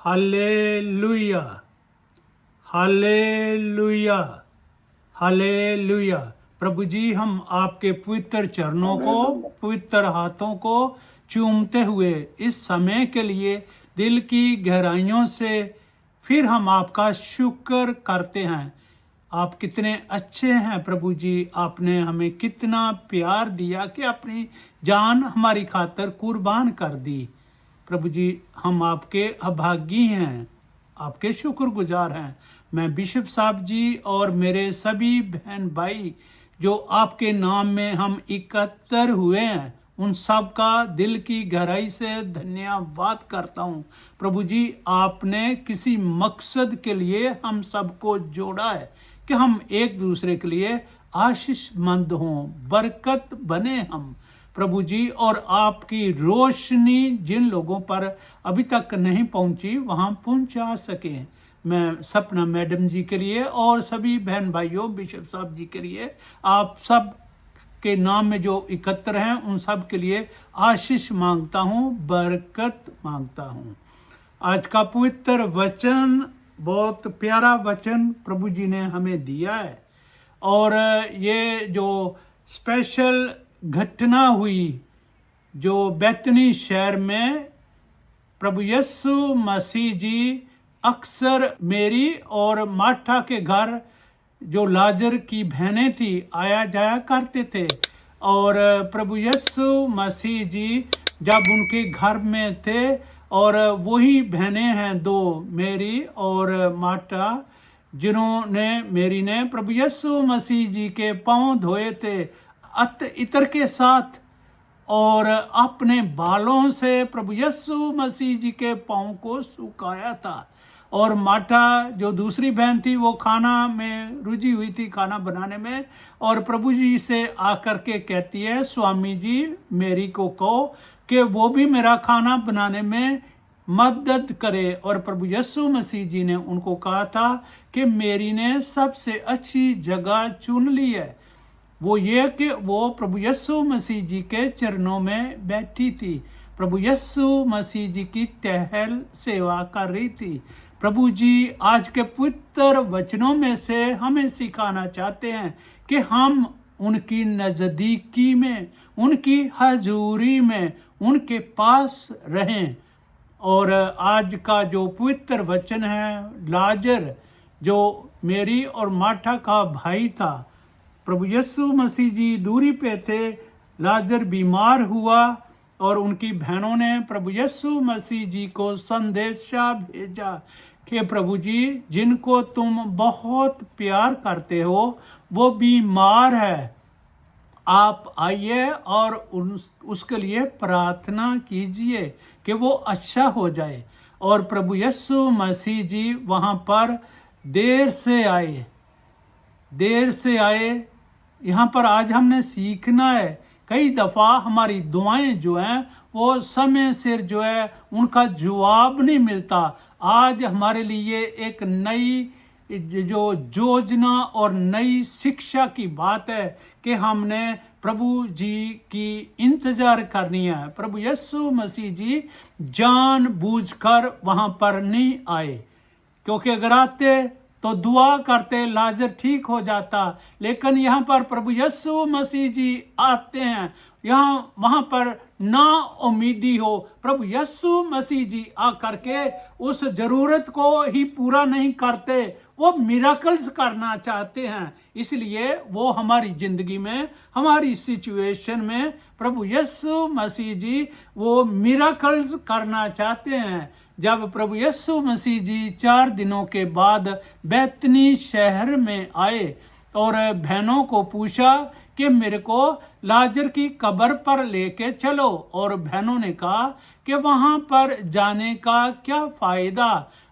Hallelujah, hallelujah, hallelujah. प्रभु जी, हम आपके पवित्र चरणों को, पवित्र हाथों को चूमते हुए इस समय के लिए दिल की गहराइयों से फिर हम आपका शुक्र करते हैं। आप कितने अच्छे हैं प्रभु जी, आपने हमें कितना प्यार दिया कि अपनी जान हमारी खातर कुर्बान कर दी। प्रभु जी, हम आपके अभागी हैं, आपके शुक्रगुजार हैं। मैं बिशप साहब जी और मेरे सभी बहन भाई जो आपके नाम में हम इकट्ठर हुए हैं, उन सब का दिल की गहराई से धन्यवाद करता हूँ। प्रभु जी, आपने किसी मकसद के लिए हम सबको जोड़ा है कि हम एक दूसरे के लिए आशीषमंद हों, बरकत बने हम प्रभु जी, और आपकी रोशनी जिन लोगों पर अभी तक नहीं पहुंची वहां पहुंचा सके। मैं सपना मैडम जी के लिए और सभी बहन भाइयों, बिशप साहब जी के लिए, आप सब के नाम में जो एकत्र हैं उन सब के लिए आशीष मांगता हूं, बरकत मांगता हूं। आज का पवित्र वचन बहुत प्यारा वचन प्रभु जी ने हमें दिया है, और ये जो स्पेशल घटना हुई जो बैतनी शहर में प्रभु यीशु मसीह जी अक्सर मेरी और मार्था के घर जो लाजर की बहनें थी आया जाया करते थे, और प्रभु यीशु मसीह जी जब उनके घर में थे, और वही बहनें हैं दो, मेरी और मार्था, जिन्होंने मेरी ने प्रभु यीशु मसीह जी के पांव धोए थे इत्र के साथ, और अपने बालों से प्रभु यीशु मसीह जी के पांव को सुखाया था। और मार्था जो दूसरी बहन थी वो खाना में रुझी हुई थी, खाना बनाने में, और प्रभु जी से आकर के कहती है, स्वामी जी मेरी को कहो कि वो भी मेरा खाना बनाने में मदद करे। और प्रभु यीशु मसीह जी ने उनको कहा था कि मेरी ने सबसे अच्छी जगह चुन ली है, वो ये कि वो प्रभु यीशु मसीह जी के चरणों में बैठी थी, प्रभु यीशु मसीह जी की टहल सेवा कर रही थी। प्रभु जी आज के पवित्र वचनों में से हमें सिखाना चाहते हैं कि हम उनकी नज़दीकी में, उनकी हजूरी में, उनके पास रहें। और आज का जो पवित्र वचन है, लाजर जो मेरी और मार्था का भाई था, प्रभु यीशु मसीह जी दूरी पे थे, लाजर बीमार हुआ, और उनकी बहनों ने प्रभु यीशु मसीह जी को संदेशा भेजा कि प्रभु जी जिनको तुम बहुत प्यार करते हो वो बीमार है, आप आइए और उसके लिए प्रार्थना कीजिए कि वो अच्छा हो जाए। और प्रभु यीशु मसीह जी वहाँ पर देर से आए। यहाँ पर आज हमने सीखना है, कई दफ़ा हमारी दुआएं जो हैं वो समय सिर जो है उनका जवाब नहीं मिलता। आज हमारे लिए एक नई जो योजना और नई शिक्षा की बात है कि हमने प्रभु जी की इंतजार करनी है। प्रभु यीशु मसीह जी जानबूझकर वहाँ पर नहीं आए, क्योंकि अगर आते तो दुआ करते लाजर ठीक हो जाता, लेकिन यहाँ पर प्रभु यीशु मसीह जी आते हैं, यहाँ वहाँ पर ना उम्मीदी हो, प्रभु यीशु मसीह जी आकर के उस जरूरत को ही पूरा नहीं करते, वो मिरेकल्स करना चाहते हैं। इसलिए वो हमारी जिंदगी में, हमारी सिचुएशन में प्रभु यीशु मसीह जी वो मिरेकल्स करना चाहते हैं। जब प्रभु यीशु मसीह जी 4 दिनों के बाद बैतनी शहर में आए और बहनों को पूछा कि मेरे को लाजर की कब्र पर लेके चलो, और बहनों ने कहा कि वहाँ पर जाने का क्या फ़ायदा,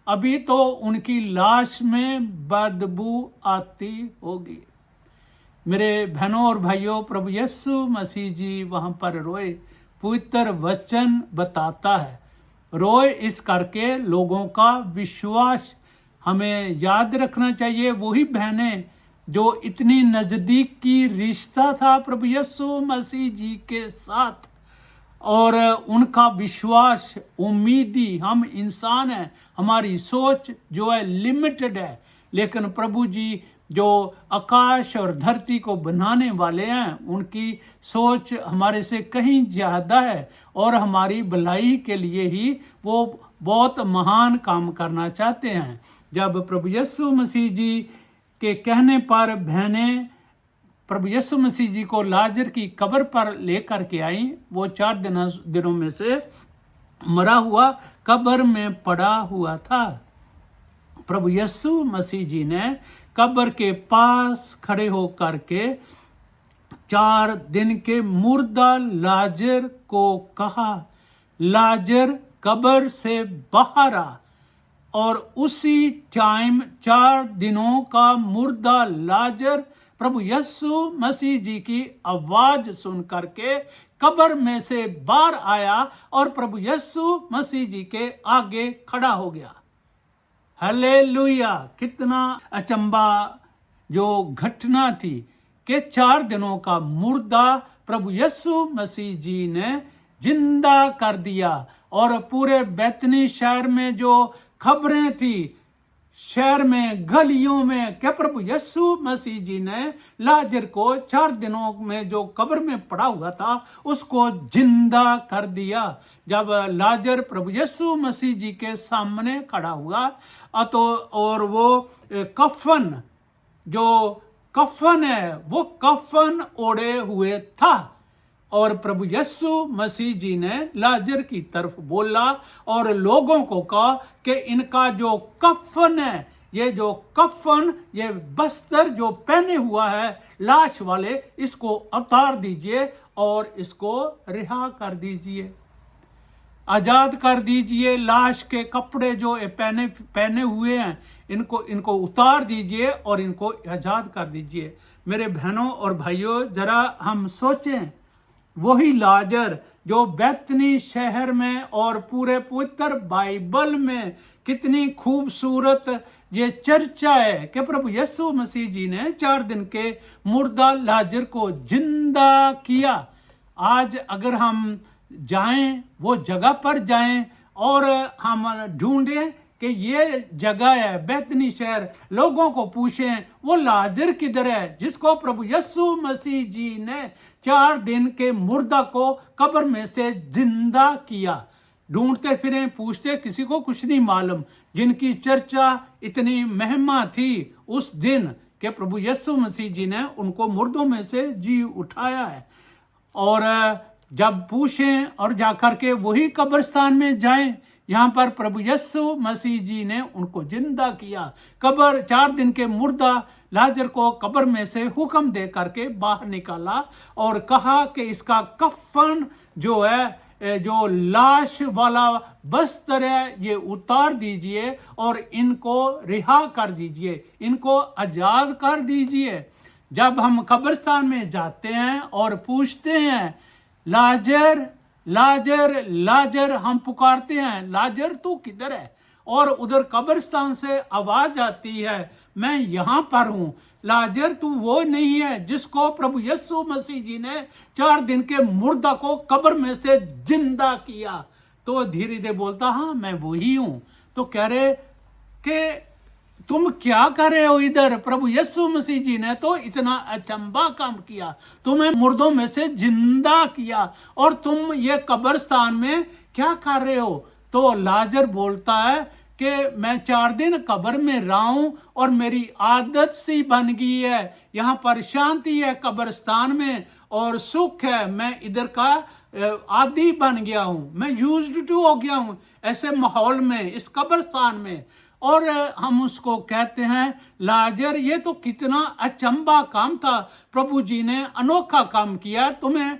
अभी तो उनकी लाश में बदबू आती होगी। मेरे बहनों और भाइयों, प्रभु यीशु मसीह जी वहाँ पर रोए। पवित्र वचन बताता है रोए इस करके लोगों का विश्वास हमें याद रखना चाहिए। वही बहनें जो इतनी नज़दीक की रिश्ता था प्रभु यीशु मसीह जी के साथ, और उनका विश्वास, उम्मीदी, हम इंसान हैं, हमारी सोच जो है लिमिटेड है, लेकिन प्रभु जी जो आकाश और धरती को बनाने वाले हैं उनकी सोच हमारे से कहीं ज़्यादा है और हमारी भलाई के लिए ही वो बहुत महान काम करना चाहते हैं। जब प्रभु यीशु मसीह जी के कहने पर बहनें प्रभु यीशु मसीह जी को लाजर की कब्र पर लेकर के आई, वो 4 दिनों में से मरा हुआ कब्र में पड़ा हुआ था। प्रभु यीशु मसीह जी ने कब्र के पास खड़े होकर के 4 दिन के मुर्दा लाजर को कहा, लाजर कब्र से बाहर आ। और उसी टाइम 4 दिनों का मुर्दा लाजर प्रभु यीशु मसीह जी की आवाज सुन करके कब्र में से बाहर आया और प्रभु यीशु मसीह जी के आगे खड़ा हो गया। हालेलुया! कितना अचंबा जो घटना थी कि 4 दिनों का मुर्दा प्रभु यीशु मसीह जी ने जिंदा कर दिया। और पूरे बैतनी शहर में जो खबरें थी, शहर में, गलियों में, क्या प्रभु यीशु मसीह जी ने लाजर को 4 दिनों में जो कब्र में पड़ा हुआ था उसको जिंदा कर दिया। जब लाजर प्रभु यीशु मसीह जी के सामने खड़ा हुआ तो और वो कफन, जो कफन है वो कफन ओढ़े हुए था और प्रभु यीशु मसीह जी ने लाजर की तरफ बोला और लोगों को कहा कि इनका जो कफन है, ये जो कफन, ये बस्तर जो पहने हुआ है लाश वाले, इसको उतार दीजिए और इसको रिहा कर दीजिए, आजाद कर दीजिए। लाश के कपड़े जो पहने हुए हैं इनको उतार दीजिए और इनको आजाद कर दीजिए। मेरे बहनों और भाइयों, जरा हम सोचें, वही लाजर जो बैतनी शहर में और पूरे पवित्र बाइबल में कितनी खूबसूरत ये चर्चा है कि प्रभु यीशु मसीह जी ने 4 दिन के मुर्दा लाजर को जिंदा किया। आज अगर हम जाएं, वो जगह पर जाएं और हम ढूंढें कि ये जगह है बैतनी शहर, लोगों को पूछें वो लाजर किधर है जिसको प्रभु यीशु मसीह जी ने 4 दिन के मुर्दा को कब्र में से जिंदा किया। ढूंढते फिरें, पूछते, किसी को कुछ नहीं मालूम। जिनकी चर्चा इतनी महिमा थी उस दिन कि प्रभु यीशु मसीह जी ने उनको मुर्दों में से जी उठाया है। और जब पूछें और जाकर के वही कब्रिस्तान में जाएं, यहाँ पर प्रभु यीशु मसीह जी ने उनको जिंदा किया। कब्र 4 दिन के मुर्दा लाजर को कब्र में से हुक्म दे करके बाहर निकाला और कहा कि इसका कफन जो है, जो लाश वाला बस्तर है, ये उतार दीजिए और इनको रिहा कर दीजिए, इनको आजाद कर दीजिए। जब हम कब्रिस्तान में जाते हैं और पूछते हैं लाजर लाजर लाजर, हम पुकारते हैं लाजर तू किधर है, और उधर कब्रिस्तान से आवाज आती है मैं यहाँ पर हूँ, लाजर तू वो नहीं है जिसको प्रभु यीशु मसीह जी ने 4 दिन के मुर्दा को कब्र में से जिंदा किया। तो धीरे धीरे बोलता हाँ मैं वही हूँ। तो कह रहे कि तुम क्या कर रहे हो इधर, प्रभु यीशु मसीह जी ने तो इतना अचंबा काम किया, तुम्हें मुर्दों में से जिंदा किया और तुम ये कब्रिस्तान में क्या कर रहे हो। तो लाजर बोलता है कि मैं 4 दिन कब्र में रहा हूं और मेरी आदत सी बन गई है, यहाँ पर शांति है कब्रिस्तान में और सुख है, मैं इधर का आदी बन गया हूं, मैं यूज्ड टू हो गया हूं ऐसे माहौल में, इस कब्रिस्तान में। और हम उसको कहते हैं लाजर ये तो कितना अचंबा काम था, प्रभु जी ने अनोखा काम किया, तुम्हें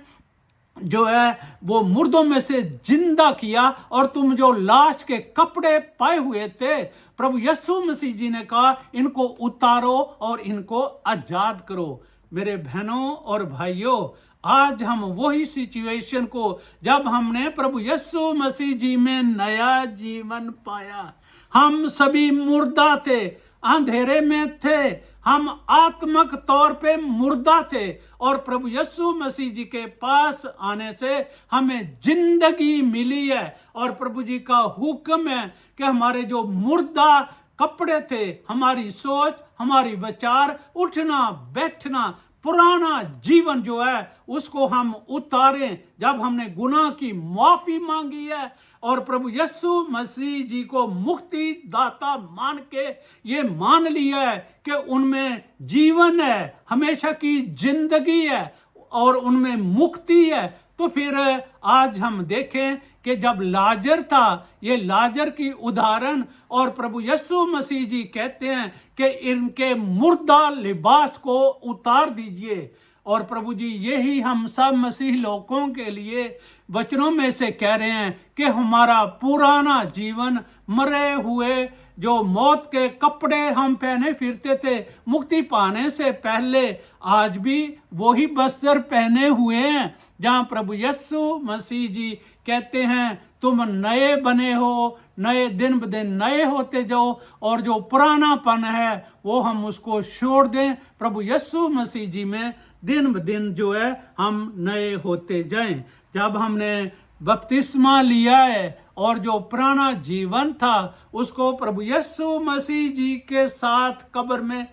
जो है वो मुर्दों में से जिंदा किया और तुम जो लाश के कपड़े पाए हुए थे, प्रभु यीशु मसीह जी ने कहा इनको उतारो और इनको आजाद करो। मेरे बहनों और भाइयों, आज हम वही सिचुएशन को, जब हमने प्रभु यीशु मसीह जी में नया जीवन पाया, हम सभी मुर्दा थे, अंधेरे में थे, हम आत्मक तौर पे मुर्दा थे, और प्रभु यीशु मसीह जी के पास आने से हमें जिंदगी मिली है। और प्रभु जी का हुक्म है कि हमारे जो मुर्दा कपड़े थे, हमारी सोच, हमारी विचार, उठना बैठना, पुराना जीवन जो है उसको हम उतारें। जब हमने गुनाह की माफी मांगी है और प्रभु यीशु मसीह जी को मुक्ति दाता मान के ये मान लिया है कि उनमें जीवन है, हमेशा की जिंदगी है और उनमें मुक्ति है, तो फिर आज हम देखें कि जब लाजर था, ये लाजर की उदाहरण, और प्रभु यीशु मसीह जी कहते हैं कि इनके मुर्दा लिबास को उतार दीजिए। और प्रभु जी यही हम सब मसीह लोगों के लिए वचनों में से कह रहे हैं कि हमारा पुराना जीवन, मरे हुए जो मौत के कपड़े हम पहने फिरते थे मुक्ति पाने से पहले, आज भी वही वस्त्र पहने हुए हैं, जहां प्रभु यीशु मसीह जी कहते हैं तुम नए बने हो, नए दिन ब दिन नए होते जाओ, और जो पुरानापन है वो हम उसको छोड़ दें, प्रभु यीशु मसीह जी में दिन ब दिन जो है हम नए होते जाएं। जब हमने बपतिस्मा लिया है और जो पुराना जीवन था उसको प्रभु यीशु मसीह जी के साथ कब्र में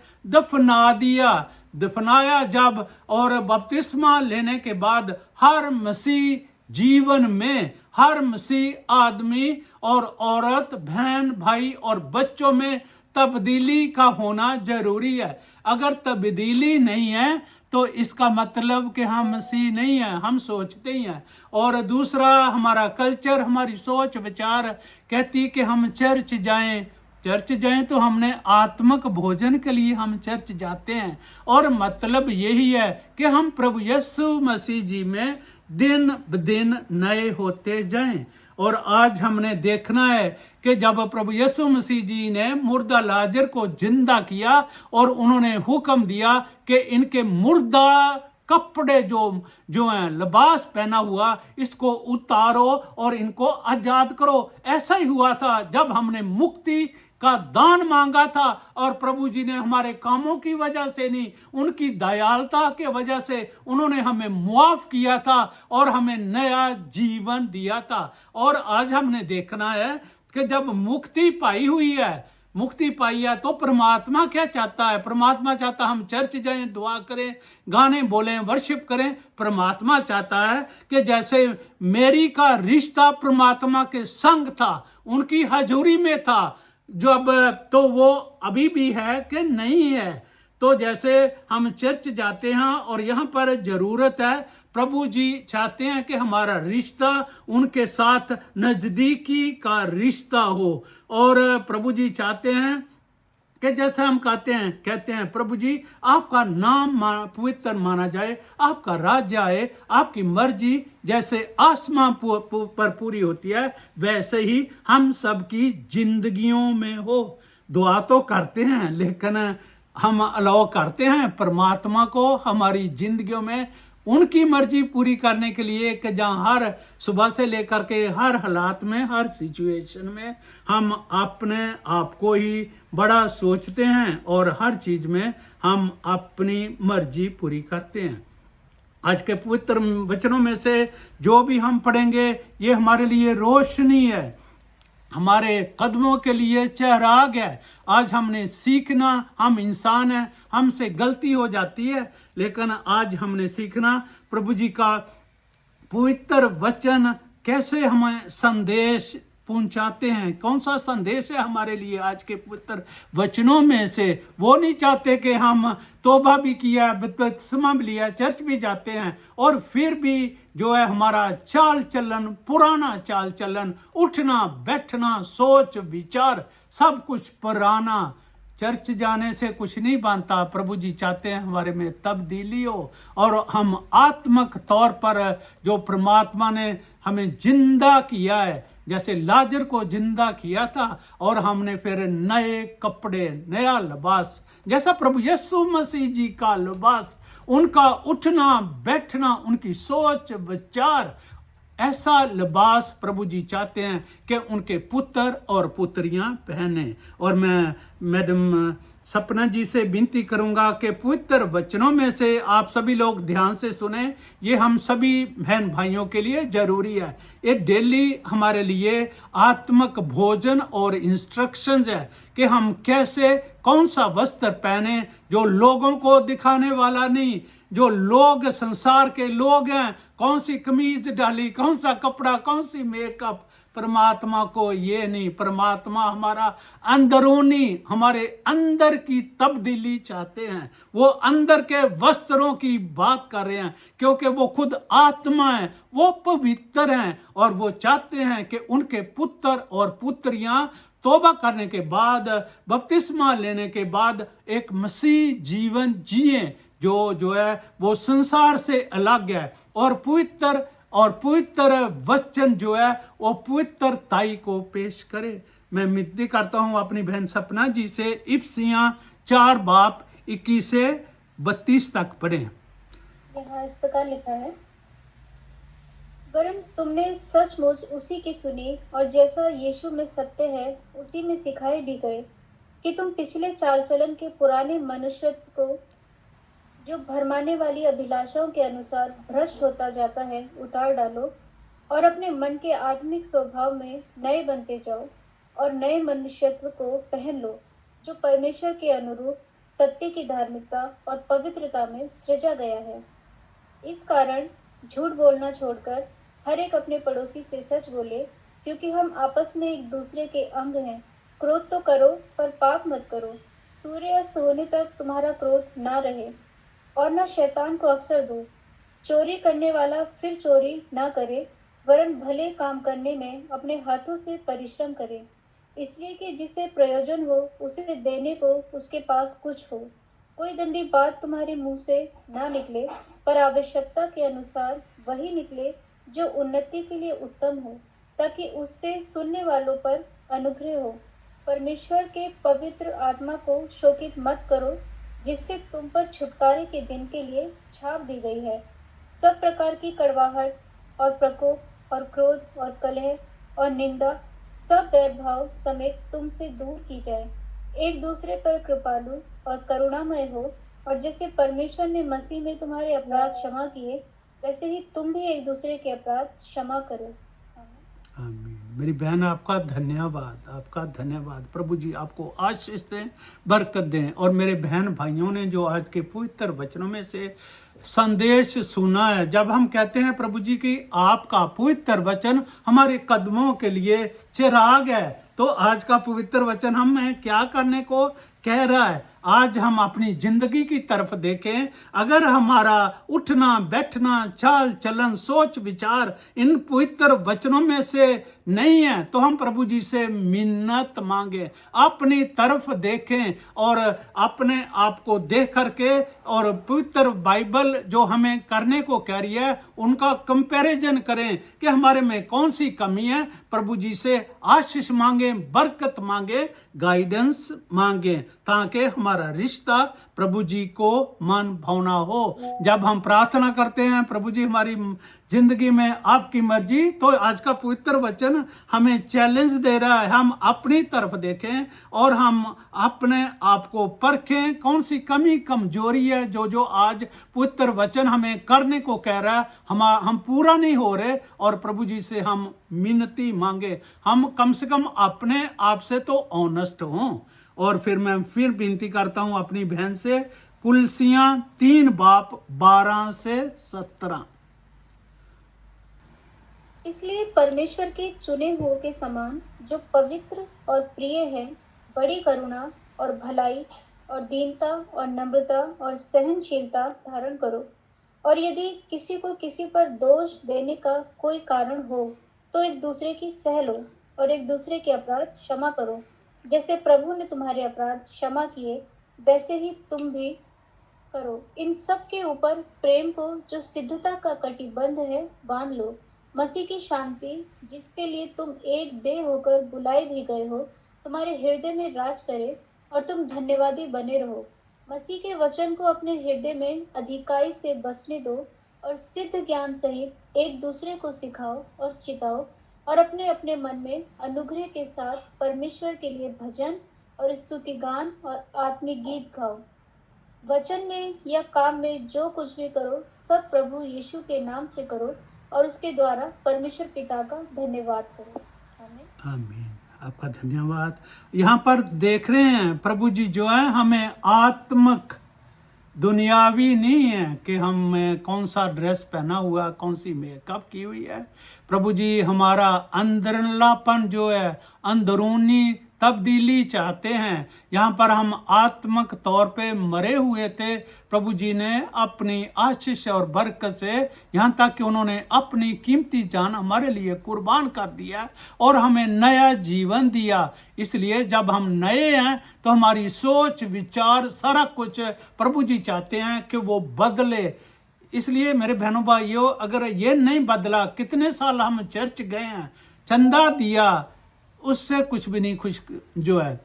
दफनाया जब, और बपतिस्मा लेने के बाद हर मसीह जीवन में, हर मसीह आदमी और औरत, बहन, भाई और बच्चों में तब्दीली का होना जरूरी है। अगर तब्दीली नहीं है तो इसका मतलब कि हम मसीह नहीं है, हम सोचते ही हैं। और दूसरा, हमारा कल्चर, हमारी सोच विचार कहती कि हम चर्च जाएं तो हमने आत्मक भोजन के लिए हम चर्च जाते हैं, और मतलब यही है कि हम प्रभु यीशु मसीह जी में दिन ब दिन नए होते जाएं। और आज हमने देखना है कि जब प्रभु यीशु मसीह जी ने मुर्दा लाजर को जिंदा किया और उन्होंने हुक्म दिया कि इनके मुर्दा कपड़े जो हैं, लिबास पहना हुआ, इसको उतारो और इनको आजाद करो। ऐसा ही हुआ था जब हमने मुक्ति का दान मांगा था, और प्रभु जी ने हमारे कामों की वजह से नहीं, उनकी दयालुता के वजह से उन्होंने हमें मुआफ किया था और हमें नया जीवन दिया था। और आज हमने देखना है कि जब मुक्ति पाई हुई है तो परमात्मा क्या चाहता है? परमात्मा चाहता हम चर्च जाएं, दुआ करें, गाने बोलें, वर्शिप करें। परमात्मा चाहता है कि जैसे मेरी का रिश्ता परमात्मा के संग था, उनकी हजूरी में था जब, तो वो अभी भी है कि नहीं है। तो जैसे हम चर्च जाते हैं और यहाँ पर जरूरत है, प्रभु जी चाहते हैं कि हमारा रिश्ता उनके साथ नजदीकी का रिश्ता हो, और प्रभु जी चाहते हैं कि जैसे हम कहते हैं प्रभु जी आपका नाम पवित्र माना जाए, आपका राज्य आए, आपकी मर्जी जैसे आसमां पर पूरी होती है वैसे ही हम सबकी जिंदगियों में हो। दुआ तो करते हैं लेकिन हम अलाउ करते हैं परमात्मा को हमारी जिंदगियों में उनकी मर्जी पूरी करने के लिए कि जहाँ हर सुबह से लेकर के हर हालात में, हर सिचुएशन में हम अपने आप को ही बड़ा सोचते हैं और हर चीज में हम अपनी मर्जी पूरी करते हैं। आज के पवित्र वचनों में से जो भी हम पढ़ेंगे ये हमारे लिए रोशनी है, हमारे कदमों के लिए चराग है। आज हमने सीखना, हम इंसान हैं, हमसे गलती हो जाती है, लेकिन आज हमने सीखना प्रभु जी का पवित्र वचन कैसे हमें संदेश पहुंचाते हैं। कौन सा संदेश है हमारे लिए आज के पवित्र वचनों में से? वो नहीं चाहते कि हम तौबा भी किया, बपतिस्मा भी लिया, चर्च भी जाते हैं और फिर भी जो है हमारा चाल चलन, पुराना चाल चलन, उठना बैठना, सोच विचार सब कुछ पुराना। चर्च जाने से कुछ नहीं बनता। प्रभु जी चाहते हैं हमारे में तब्दीली हो और हम आत्मक तौर पर जो परमात्मा ने हमें जिंदा किया है, जैसे लाजर को जिंदा किया था और हमने फिर नए कपड़े, नया लिबास, जैसा प्रभु यीशु मसीह जी का लिबास उनका उठना बैठना, उनकी सोच विचार, ऐसा लिबास प्रभु जी चाहते हैं कि उनके पुत्र और पुत्रियां पहने। और मैं मैडम सपना जी से विनती करूंगा कि पवित्र वचनों में से आप सभी लोग ध्यान से सुने। ये हम सभी बहन भाइयों के लिए जरूरी है। ये डेली हमारे लिए आत्मिक भोजन और इंस्ट्रक्शंस है कि हम कैसे कौन सा वस्त्र पहने जो लोगों को दिखाने वाला नहीं। जो लोग संसार के लोग हैं, कौन सी कमीज डाली, कौन सा कपड़ा, कौन सी मेकअप, परमात्मा को ये नहीं। परमात्मा हमारा अंदरूनी, हमारे अंदर की तब्दीली चाहते हैं। वो अंदर के वस्त्रों की बात कर रहे हैं, क्योंकि वो खुद आत्मा है, वो पवित्र हैं और वो चाहते हैं कि उनके पुत्र और पुत्रियां तौबा करने के बाद, बपतिस्मा लेने के बाद एक मसीह जीवन जिए जो है वो संसार से अलग है और पवित्र वचन जो है वो पवित्रताई को पेश करे। मैं विनती करता हूं अपनी बहन सपना जी से इफिसियां 4:21 से 32 तक पढ़ें। यहाँ इस प्रकार लिखा है, वरन तुमने सचमुच उसी की सुनी और जैसा यीशु में सत्य है उसी में सिखाए भी गए कि तुम पिछले चाल चलन के पुराने मनुष्यत्व को, जो भरमाने वाली अभिलाषाओं के अनुसार भ्रष्ट होता जाता है, उतार डालो और अपने मन के आत्मिक स्वभाव में नए बनते जाओ और नए मनुष्यत्व को पहन लो, जो परमेश्वर के अनुरूप सत्य की धार्मिकता और पवित्रता में सृजा गया है। इस कारण झूठ बोलना छोड़कर हर एक अपने पड़ोसी से सच बोले, क्योंकि हम आपस में एक दूसरे के अंग हैं। क्रोध तो करो पर पाप मत करो। सूर्य अस्त होने तक तुम्हारा क्रोध ना रहे और न शैतान को अवसर दो। चोरी करने वाला फिर चोरी न करे, वरन भले काम करने में अपने हाथों से परिश्रम करे, इसलिए कि जिसे प्रयोजन हो उसे देने को उसके पास कुछ हो। कोई गंदी बात तुम्हारे मुंह से ना निकले, पर आवश्यकता के अनुसार वही निकले जो उन्नति के लिए उत्तम हो, ताकि उससे सुनने वालों पर अनुग्रह हो। परमेश्वर के पवित्र आत्मा को शोकित मत करो, जिससे तुम पर छुटकारे के दिन के लिए छाप दी गई है। सब प्रकार की कड़वाहट और प्रकोप और क्रोध और कलह और निंदा सब वैरभाव समेत तुमसे दूर की जाए। एक दूसरे पर कृपालु और करुणामय हो, और जैसे परमेश्वर ने मसीह में तुम्हारे अपराध क्षमा किए, वैसे ही तुम भी एक दूसरे के अपराध क्षमा करो। आमीन। मेरी बहन आपका धन्यवाद। प्रभु जी आपको आशीष दें, बरकत दें। और मेरे बहन भाइयों ने जो आज के पवित्र वचनों में से संदेश सुना है, जब हम कहते हैं प्रभु जी की आपका पवित्र वचन हमारे कदमों के लिए चिराग है, तो आज का पवित्र वचन हमें क्या करने को कह रहा है। आज हम अपनी जिंदगी की तरफ देखें। अगर हमारा उठना बैठना, चाल चलन, सोच विचार इन पवित्र वचनों में से नहीं है, तो हम प्रभु जी से मिन्नत मांगे, अपनी तरफ देखें और अपने आप को देख करके और पवित्र बाइबल जो हमें करने को कह रही है उनका कंपैरिजन करें कि हमारे में कौन सी कमी है। प्रभु जी से आशीष मांगे, बरकत मांगे, गाइडेंस मांगे, ताकि हमारा रिश्ता प्रभु जी को मन भावना हो। जब हम प्रार्थना करते हैं प्रभु जी हमारी जिंदगी में आपकी मर्जी, तो आज का पवित्र वचन हमें चैलेंज दे रहा है, हम अपनी तरफ देखें और हम अपने आप को परखें, कौन सी कमी कमजोरी है जो आज पवित्र वचन हमें करने को कह रहा है, हम पूरा नहीं हो रहे, और प्रभु जी से हम मिन्नती मांगे, हम कम से कम अपने आप से तो ऑनेस्ट हों। और फिर मैं फिर विनती करता हूं अपनी बहन से, कुलसियां 3:12 से 17। इसलिए परमेश्वर के चुने हुओं के समान, जो पवित्र और प्रिय है, बड़ी करुणा और भलाई और दीनता और नम्रता और सहनशीलता धारण करो। और यदि किसी को किसी पर दोष देने का कोई कारण हो, तो एक दूसरे की सह लो और एक दूसरे के अपराध क्षमा करो। जैसे प्रभु ने तुम्हारे अपराध क्षमा किए, वैसे ही तुम भी करो। इन सब के ऊपर प्रेम को, जो सिद्धता का कटिबंध है, बांध लो। मसीह की शांति, जिसके लिए तुम एक देह होकर बुलाए भी गए हो, तुम्हारे हृदय में राज करे और तुम धन्यवादी बने रहो। मसीह के वचन को अपने हृदय में अधिकाई से बसने दो और सिद्ध ज्ञान सहित एक दूसरे को सिखाओ और चिताओ और अपने अपने मन में अनुग्रह के साथ परमेश्वर के लिए भजन और स्तुति गान और आत्मिक गीत गाओ। वचन में या काम में जो कुछ भी करो सब प्रभु यीशु के नाम से करो और उसके द्वारा परमेश्वर पिता का धन्यवाद करो। आमीन। आमीन। आपका धन्यवाद। यहाँ पर देख रहे हैं प्रभु जी जो है हमें आत्मक, दुनियावी नहीं है कि हम कौन सा ड्रेस पहना हुआ, कौन सी मेकअप की हुई है। प्रभु जी हमारा अंदरलापन जो है, अंदरूनी तब्दीली चाहते हैं। यहाँ पर हम आत्मक तौर पे मरे हुए थे, प्रभु जी ने अपनी आशीष और बरकत से यहाँ तक कि उन्होंने अपनी कीमती जान हमारे लिए कुर्बान कर दिया और हमें नया जीवन दिया। इसलिए जब हम नए हैं तो हमारी सोच, विचार, सारा कुछ प्रभु जी चाहते हैं कि वो बदले। इसलिए मेरे बहनों भाइयों, अगर ये नहीं बदला, कितने साल हम चर्च गए हैं, चंदा दिया, उससे कुछ भी नहीं खुश जो है।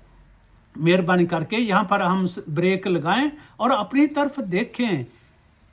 मेहरबानी करके यहाँ पर हम ब्रेक लगाएं और अपनी तरफ देखें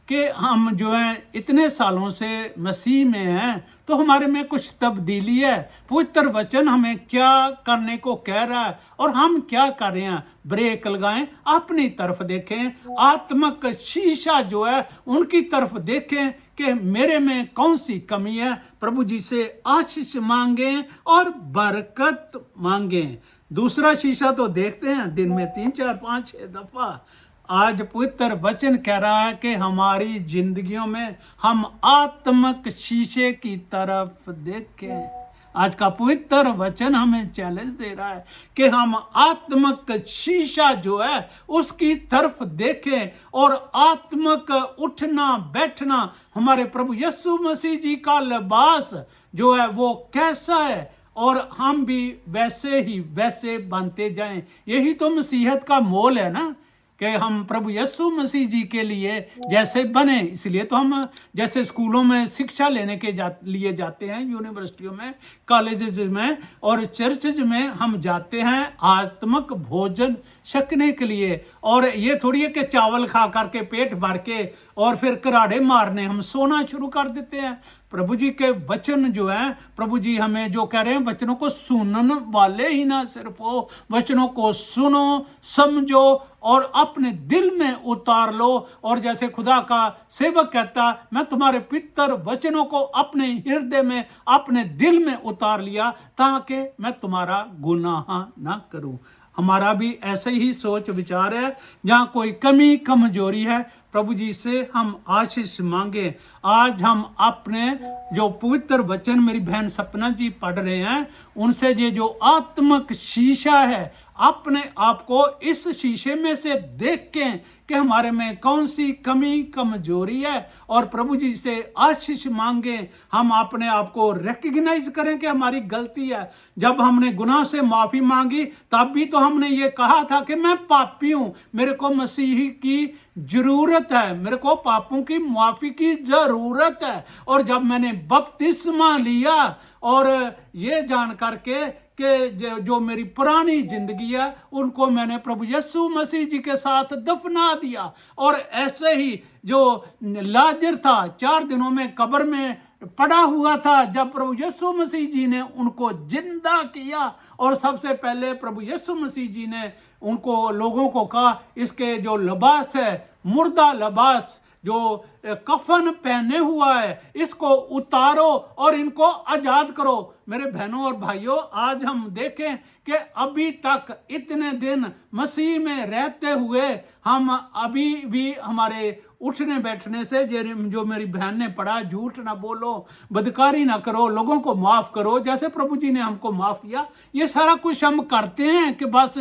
कि हम जो है इतने सालों से मसीह में हैं तो हमारे में कुछ तब्दीली है। पवित्र वचन हमें क्या करने को कह रहा है और हम क्या कर रहे हैं। ब्रेक लगाएं, अपनी तरफ देखें, आत्मक शीशा जो है उनकी तरफ देखें कि मेरे में कौन सी कमी है। प्रभु जी से आशीष मांगें और बरकत मांगें। दूसरा शीशा तो देखते हैं दिन में 3, 4, 5, 6 दफा। आज पवित्र वचन कह रहा है कि हमारी जिंदगियों में हम आत्मक शीशे की तरफ देखें। आज का पवित्र वचन हमें चैलेंज दे रहा है कि हम आत्मक शीशा जो है उसकी तरफ देखें और आत्मक उठना बैठना, हमारे प्रभु यीशु मसीह जी का लिबास जो है वो कैसा है और हम भी वैसे ही वैसे बनते जाएं। यही तो मसीहत का मोल है ना, कि हम प्रभु यीशु मसीह जी के लिए जैसे बने। इसलिए तो हम जैसे स्कूलों में शिक्षा लेने के लिए जाते हैं, यूनिवर्सिटियों में, कॉलेजेस में और चर्चेज में हम जाते हैं आत्मक भोजन छकने के लिए। और ये थोड़ी है कि चावल खा करके पेट भर के और फिर कराड़े मारने हम सोना शुरू कर देते हैं। प्रभु जी के वचन जो है, प्रभु जी हमें जो कह रहे हैं, वचनों को सुनने वाले ही ना सिर्फ हो, वचनों को सुनो, समझो और अपने दिल में उतार लो। और जैसे खुदा का सेवक कहता, मैं तुम्हारे पितर वचनों को अपने हृदय में, अपने दिल में उतार लिया ताकि मैं तुम्हारा गुनाह ना करूं। हमारा भी ऐसे ही सोच विचार है। जहाँ कोई कमी कमजोरी है, प्रभु जी से हम आशीष मांगे। आज हम अपने जो पवित्र वचन मेरी बहन सपना जी पढ़ रहे हैं, उनसे ये जो आत्मक शीशा है, अपने आप को इस शीशे में से देखें कि हमारे में कौन सी कमी कमजोरी है और प्रभु जी से आशीष मांगे। हम अपने आप को रिकग्नाइज करें कि हमारी गलती है। जब हमने गुनाह से माफी मांगी तब भी तो हमने ये कहा था कि मैं पापी हूं, मेरे को मसीह की जरूरत है, मेरे को पापों की माफी की जरूरत है। और जब मैंने बपतिस्मा लिया और ये जान करके कि जो मेरी पुरानी जिंदगी है उनको मैंने प्रभु यीशु मसीह जी के साथ दफना दिया। और ऐसे ही जो लाजर था 4 दिनों में कब्र में पड़ा हुआ था, जब प्रभु यीशु मसीह जी ने उनको जिंदा किया और सबसे पहले प्रभु यीशु मसीह जी ने उनको लोगों को कहा, इसके जो लिबास है, मुर्दा लिबास जो कफन पहने हुआ है, इसको उतारो और इनको आजाद करो। मेरे बहनों और भाइयों, आज हम देखें कि अभी तक इतने दिन मसीह में रहते हुए हम अभी भी हमारे उठने बैठने से, जो मेरी बहन ने पढ़ा, झूठ ना बोलो, बदकारी ना करो, लोगों को माफ करो जैसे प्रभु जी ने हमको माफ किया, ये सारा कुछ हम करते हैं कि बस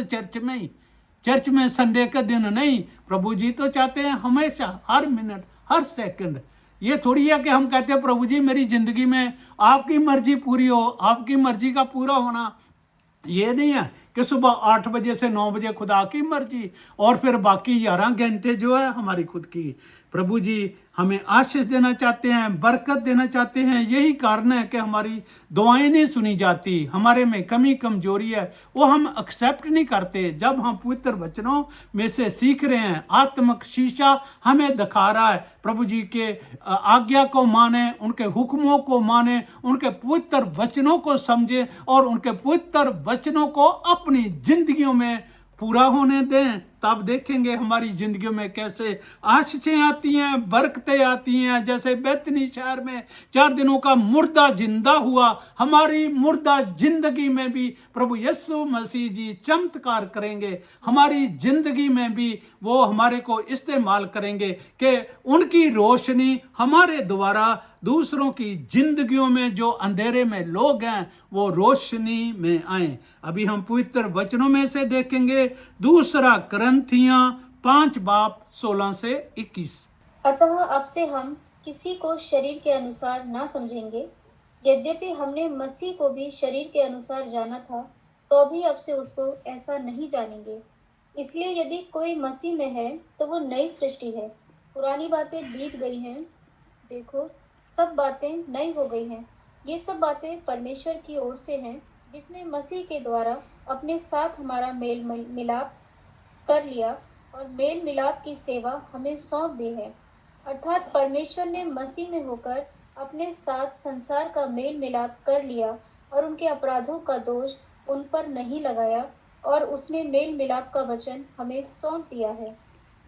चर्च में संडे के दिन नहीं। प्रभु जी तो चाहते हैं हमेशा, हर मिनट, हर सेकंड। ये थोड़ी है कि हम कहते हैं प्रभु जी मेरी जिंदगी में आपकी मर्जी पूरी हो, आपकी मर्जी का पूरा होना। ये नहीं है कि सुबह 8 बजे से 9 बजे खुदा की मर्जी और फिर बाकी 11 घंटे जो है हमारी खुद की। प्रभु जी हमें आशीष देना चाहते हैं, बरकत देना चाहते हैं। यही कारण है कि हमारी दुआएं नहीं सुनी जाती, हमारे में कमी कमजोरी है, वो हम एक्सेप्ट नहीं करते। जब हम पवित्र वचनों में से सीख रहे हैं, आत्मिक शीशा हमें दिखा रहा है, प्रभु जी के आज्ञा को माने, उनके हुक्मों को माने, उनके पवित्र वचनों को समझे और उनके पवित्र वचनों को अपनी जिंदगियों में पूरा होने दें, तब देखेंगे हमारी जिंदगियों में कैसे आशीषें आती हैं, बरकतें आती हैं। जैसे बैतनी शहर में 4 दिनों का मुर्दा जिंदा हुआ, हमारी मुर्दा जिंदगी में भी प्रभु यीशु मसीह जी चमत्कार करेंगे। हमारी जिंदगी में भी वो हमारे को इस्तेमाल करेंगे कि उनकी रोशनी हमारे द्वारा दूसरों की जिंदगियों में, जो अंधेरे में लोग हैं, वो रोशनी में आए। अभी हम पवित्र वचनों में से देखेंगे दूसरा करंथियां 5:16 से 21। अतः अब से हम किसी को शरीर के अनुसार ना समझेंगे। यद्यपि हमने मसीह को भी शरीर के अनुसार जाना था, तो भी अब से उसको ऐसा नहीं जानेंगे। इसलिए यदि कोई मसीह में है तो वो नई सृष्टि है, पुरानी बातें बीत गई हैं, देखो सब बातें नई हो गई हैं। ये सब बातें परमेश्वर की ओर से हैं, जिसने मसीह के द्वारा अपने साथ हमारा मेल मिलाप कर लिया और मेल मिलाप की सेवा हमें सौंप दी है। अर्थात परमेश्वर ने मसीह में होकर अपने साथ संसार का मेल मिलाप कर लिया और उनके अपराधों का दोष उन पर नहीं लगाया, और उसने मेल मिलाप का वचन हमें सौंप दिया है।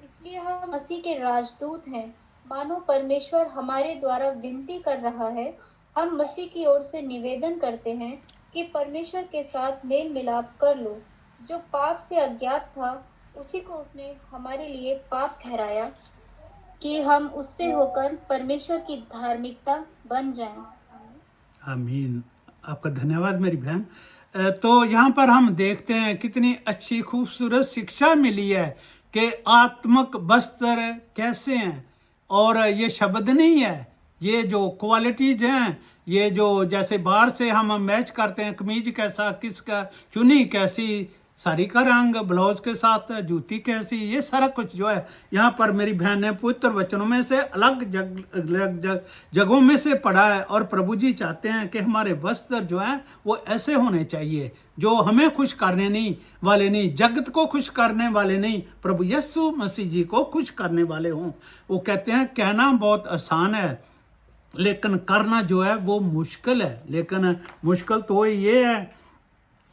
इसलिए हम मसीह के राजदूत हैं, मानो परमेश्वर हमारे द्वारा विनती कर रहा है। हम मसीह की ओर से निवेदन करते हैं कि परमेश्वर के साथ मेल मिलाप कर लो। जो पाप से अज्ञात था, उसी को उसने हमारे लिए पाप ठहराया कि हम उससे होकर परमेश्वर की धार्मिकता बन जाएं। आमीन। आपका धन्यवाद मेरी बहन। तो यहाँ पर हम देखते हैं कितनी अच्छी खूबसूरत शिक्षा मिली है कि आत्मक वस्त्र कैसे हैं। और ये शब्द नहीं है, ये जो क्वालिटीज हैं, ये जो जैसे बाहर से हम मैच करते हैं, कमीज कैसा, किसका, चुन्नी कैसी, साड़ी का रंग, ब्लाउज के साथ जूती कैसी, ये सारा कुछ जो है यहाँ पर मेरी बहन ने पवित्र वचनों में से अलग जगहों में से पढ़ा है। और प्रभु जी चाहते हैं कि हमारे वस्त्र जो हैं वो ऐसे होने चाहिए, जो हमें खुश करने नहीं वाले नहीं, जगत को खुश करने वाले नहीं, प्रभु यीशु मसीह जी को खुश करने वाले हों। वो कहते हैं कहना बहुत आसान है, लेकिन करना जो है वो मुश्किल है। लेकिन मुश्किल तो ये है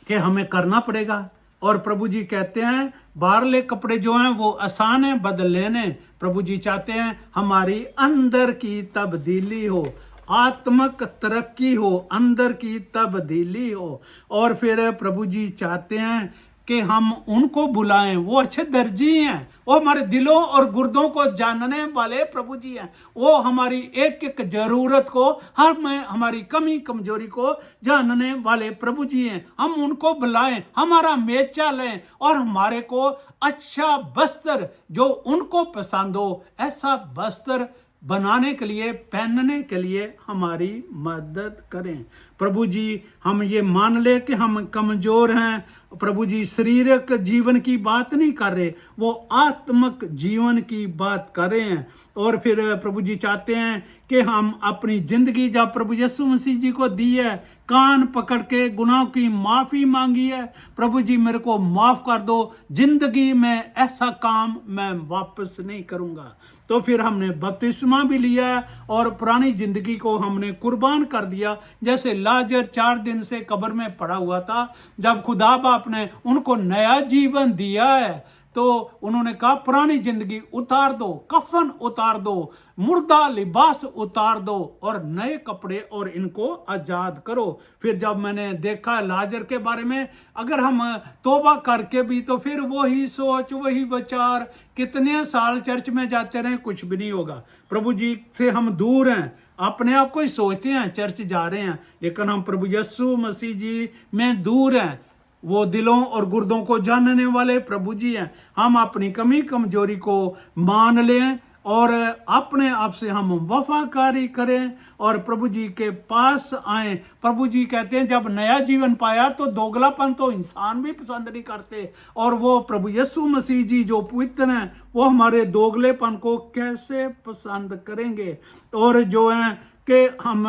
कि हमें करना पड़ेगा। और प्रभु जी कहते हैं बाहरले कपड़े जो हैं वो आसान है बदल लेने। प्रभु जी चाहते हैं हमारी अंदर की तब्दीली हो, आत्मक तरक्की हो, अंदर की तब्दीली हो। और फिर प्रभु जी चाहते हैं कि हम उनको बुलाएं, वो अच्छे दर्जी हैं, वो हमारे दिलों और गुर्दों को जानने वाले प्रभु जी हैं। वो हमारी एक एक जरूरत को, हमारी कमी कमजोरी को जानने वाले प्रभु जी हैं। हम उनको बुलाएं, हमारा मेचा लें और हमारे को अच्छा वस्त्र जो उनको पसंद हो, ऐसा वस्त्र बनाने के लिए, पहनने के लिए हमारी मदद करें। प्रभु जी हम ये मान ले कि हम कमजोर हैं। प्रभु जी शारीरिक जीवन की बात नहीं कर रहे, वो आत्मिक जीवन की बात कर रहे हैं। और फिर प्रभु जी चाहते हैं कि हम अपनी जिंदगी जब प्रभु यीशु मसीह जी को दी है, कान पकड़ के गुनाह की माफ़ी मांगी है, प्रभु जी मेरे को माफ़ कर दो, जिंदगी में ऐसा काम मैं वापस नहीं करूँगा। तो फिर हमने बपतिस्मा भी लिया और पुरानी जिंदगी को हमने कुर्बान कर दिया। जैसे लाजर 4 दिन से कब्र में पड़ा हुआ था, जब खुदा बाप ने उनको नया जीवन दिया है तो उन्होंने कहा पुरानी जिंदगी उतार दो, कफन उतार दो, मुर्दा लिबास उतार दो और नए कपड़े और इनको आजाद करो। फिर जब मैंने देखा लाजर के बारे में, अगर हम तौबा करके भी तो फिर वही सोच, वही विचार, कितने साल चर्च में जाते रहे, कुछ भी नहीं होगा। प्रभु जी से हम दूर हैं, अपने आप को ही सोचते हैं चर्च जा रहे हैं, लेकिन हम प्रभु यीशु मसीह जी में दूर हैं। वो दिलों और गुर्दों को जानने वाले प्रभु जी हैं। हम अपनी कमी कमजोरी को मान लें और अपने आप से हम वफाकारी करें और प्रभु जी के पास आए। प्रभु जी कहते हैं जब नया जीवन पाया तो दोगलापन तो इंसान भी पसंद नहीं करते, और वो प्रभु यीशु मसीह जी जो पवित्र हैं वो हमारे दोगलेपन को कैसे पसंद करेंगे, और जो है कि हम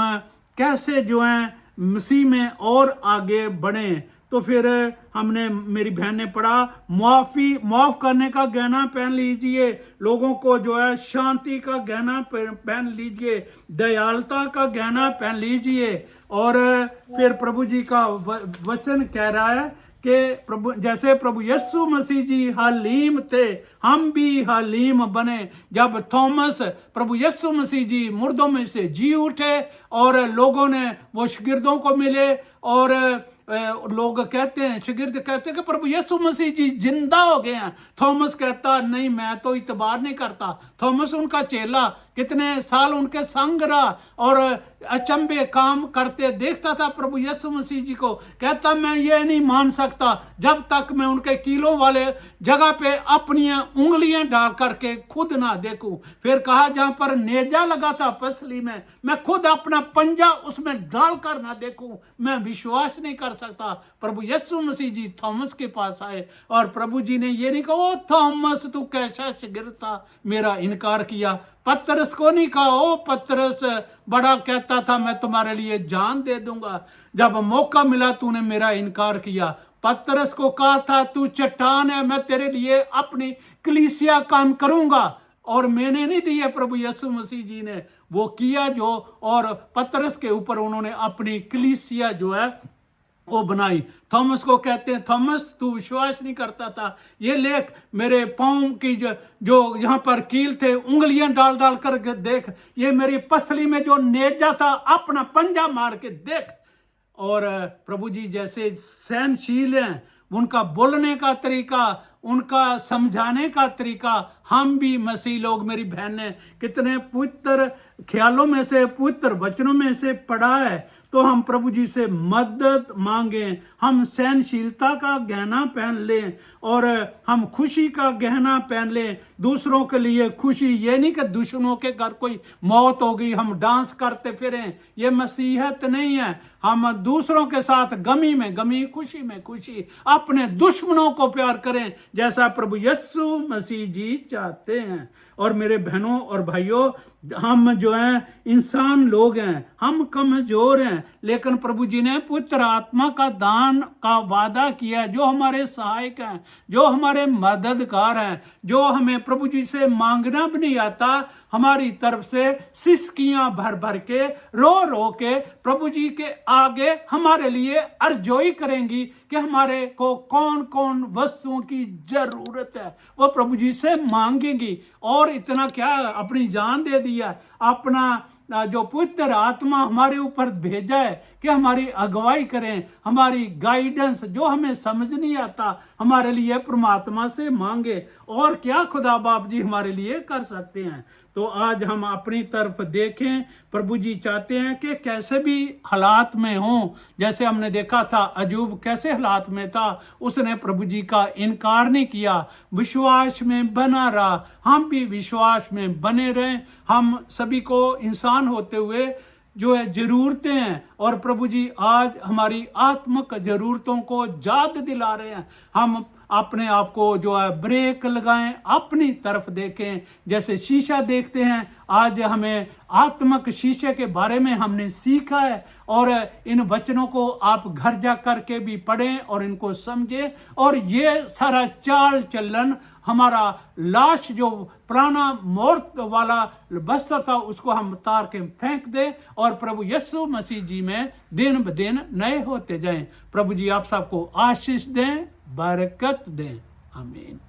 कैसे जो है मसीह में और आगे बढ़ें। तो फिर हमने, मेरी बहन ने पढ़ा, माफ करने का गहना पहन लीजिए, लोगों को जो है शांति का गहना पहन लीजिए, दयालुता का गहना पहन लीजिए। और फिर प्रभु जी का वचन कह रहा है कि जैसे प्रभु यीशु मसीह जी हलीम थे, हम भी हलीम बने। जब थॉमस प्रभु यीशु मसीह जी मुर्दों में से जी उठे और लोगों ने वो शागिर्दों को मिले, और लोग कहते हैं, शागिर्द कहते हैं कि प्रभु यीशु मसीह जी जिंदा हो गए हैं। थॉमस कहता नहीं, मैं तो इतबार नहीं करता। थॉमस उनका चेला, कितने साल उनके संग रहा और अचंभे काम करते देखता था प्रभु यीशु मसीह जी को। कहता मैं ये नहीं मान सकता जब तक मैं उनके कीलों वाले जगह पे अपनी उंगलियां डाल करके खुद ना देखूं। फिर कहा जहां पर नेजा लगा था पसली में, मैं खुद अपना पंजा उसमें डाल कर ना देखूं, मैं विश्वास नहीं कर सकता। प्रभु यीशु मसीह जी थॉमस के पास आए और प्रभु जी ने ये नहीं कहा ओ थॉमस तू कैसा शागिर्द था, मेरा इनकार किया। पतरस को नहीं कहा ओ पतरस बड़ा कहता था मैं तुम्हारे लिए जान दे दूंगा, जब मौका मिला तूने मेरा इनकार किया। पतरस को कहा था तू चट्टान है, मैं तेरे लिए अपनी कलीसिया काम करूंगा, और मैंने नहीं दी है। प्रभु यीशु मसीह जी ने वो किया जो, और पतरस के ऊपर उन्होंने अपनी कलीसिया जो है वो बनाई। थॉमस को कहते हैं थॉमस तू विश्वास नहीं करता था, ये लेख मेरे पाँव की जो यहाँ पर कील थे उंगलियां डाल डाल कर देख, ये मेरी पसली में जो नेजा था अपना पंजा मार के देख। और प्रभु जी जैसे सहनशील हैं, उनका बोलने का तरीका, उनका समझाने का तरीका, हम भी मसीह लोग, मेरी बहन ने कितने पवित्र ख्यालों में से, पवित्र वचनों में से पढ़ा है। तो हम प्रभु जी से मदद मांगें, हम सहनशीलता का गहना पहन लें और हम खुशी का गहना पहन लें। दूसरों के लिए खुशी, ये नहीं कि दुश्मनों के घर कोई मौत हो गई हम डांस करते फिरें, ये मसीहत नहीं है। हम दूसरों के साथ गमी में गमी, खुशी में खुशी, अपने दुश्मनों को प्यार करें जैसा प्रभु यीशु मसीह जी चाहते हैं। और मेरे बहनों और भाइयों, हम जो हैं इंसान लोग हैं, हम कमजोर हैं, लेकिन प्रभु जी ने पुत्र आत्मा का दान का वादा किया, जो हमारे सहायक हैं, जो हमारे मददगार हैं, जो हमें प्रभु जी से मांगना भी नहीं आता, हमारी तरफ से सिसकियां भर भर के, रो रो के प्रभु जी के आगे हमारे लिए अर्जोई करेंगी कि हमारे को कौन कौन वस्तुओं की जरूरत है, वो प्रभु जी से मांगेंगी। और इतना क्या, अपनी जान दे दिया, अपना जो पवित्र आत्मा हमारे ऊपर भेजा है कि हमारी अगुवाई करें, हमारी गाइडेंस, जो हमें समझ नहीं आता हमारे लिए परमात्मा से मांगे। और क्या खुदा बाप जी हमारे लिए कर सकते हैं। तो आज हम अपनी तरफ देखें, प्रभु जी चाहते हैं कि कैसे भी हालात में हों, जैसे हमने देखा था अयूब कैसे हालात में था, उसने प्रभु जी का इनकार नहीं किया, विश्वास में बना रहा। हम भी विश्वास में बने रहें। हम सभी को इंसान होते हुए जो है जरूरतें हैं, और प्रभु जी आज हमारी आत्मिक जरूरतों को याद दिला रहे हैं। हम अपने आप को जो है ब्रेक लगाएं, अपनी तरफ देखें, जैसे शीशा देखते हैं। आज हमें आत्मिक शीशे के बारे में हमने सीखा है, और इन वचनों को आप घर जा करके भी पढ़ें और इनको समझें। और ये सारा चाल चलन, हमारा लाश जो पुराना मौत वाला बस्तर था उसको हम उतार के फेंक दें और प्रभु यीशु मसीह जी में दिन ब दिन नए होते जाएं। प्रभु जी आप सबको आशीष दें, बरकत दें। आमीन।